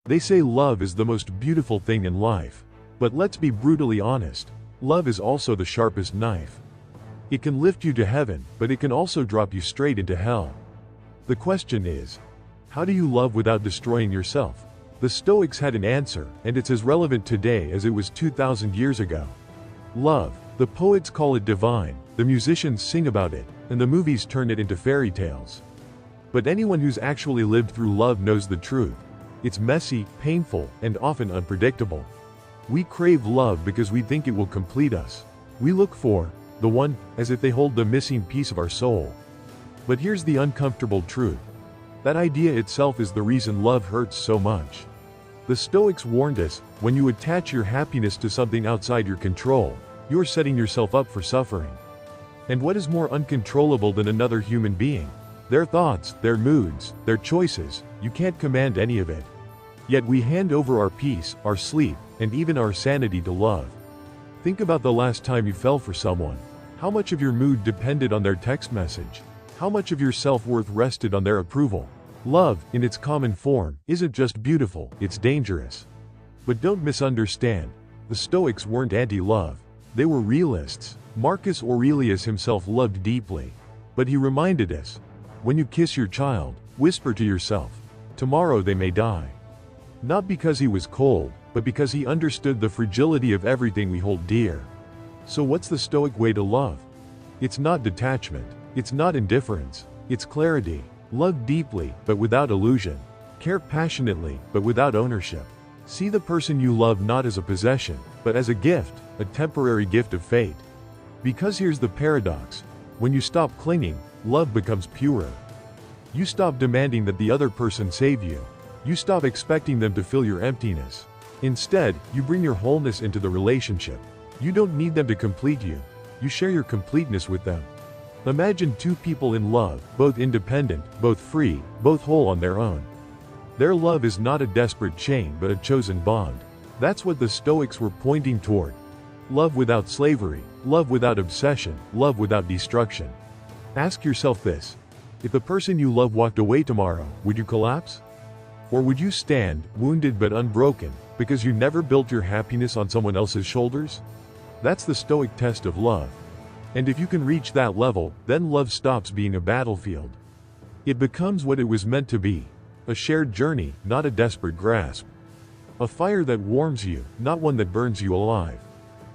They say love is the most beautiful thing in life. But let's be brutally honest. Love is also the sharpest knife. It can lift you to heaven, but it can also drop you straight into hell. The question is, how do you love without destroying yourself? The Stoics had an answer, and it's as relevant today as it was 2,000 years ago. Love. The poets call it divine, the musicians sing about it, and the movies turn it into fairy tales. But anyone who's actually lived through love knows the truth. It's messy, painful, and often unpredictable. We crave love because we think it will complete us. We look for the one, as if they hold the missing piece of our soul. But here's the uncomfortable truth. That idea itself is the reason love hurts so much. The Stoics warned us, when you attach your happiness to something outside your control, you're setting yourself up for suffering. And what is more uncontrollable than another human being? Their thoughts, their moods, their choices. You can't command any of it. Yet we hand over our peace, our sleep, and even our sanity to love. Think about the last time you fell for someone. How much of your mood depended on their text message? How much of your self-worth rested on their approval? Love, in its common form, isn't just beautiful, it's dangerous. But don't misunderstand. The Stoics weren't anti-love. They were realists. Marcus Aurelius himself loved deeply. But he reminded us, when you kiss your child, whisper to yourself, tomorrow they may die. Not because he was cold, but because he understood the fragility of everything we hold dear. So what's the Stoic way to love? It's not detachment. It's not indifference. It's clarity. Love deeply, but without illusion. Care passionately, but without ownership. See the person you love not as a possession, but as a gift, a temporary gift of fate. Because here's the paradox. When you stop clinging, love becomes purer. You stop demanding that the other person save you. You stop expecting them to fill your emptiness. Instead, you bring your wholeness into the relationship. You don't need them to complete you. You share your completeness with them. Imagine two people in love, both independent, both free, both whole on their own. Their love is not a desperate chain but a chosen bond. That's what the Stoics were pointing toward. Love without slavery, love without obsession, love without destruction. Ask yourself this. If the person you love walked away tomorrow, would you collapse? Or would you stand, wounded but unbroken, because you never built your happiness on someone else's shoulders? That's the Stoic test of love. And if you can reach that level, then love stops being a battlefield. It becomes what it was meant to be. A shared journey, not a desperate grasp. A fire that warms you, not one that burns you alive.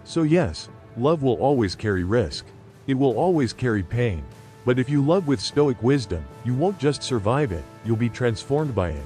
So yes, love will always carry risk. It will always carry pain. But if you love with Stoic wisdom, you won't just survive it, you'll be transformed by it.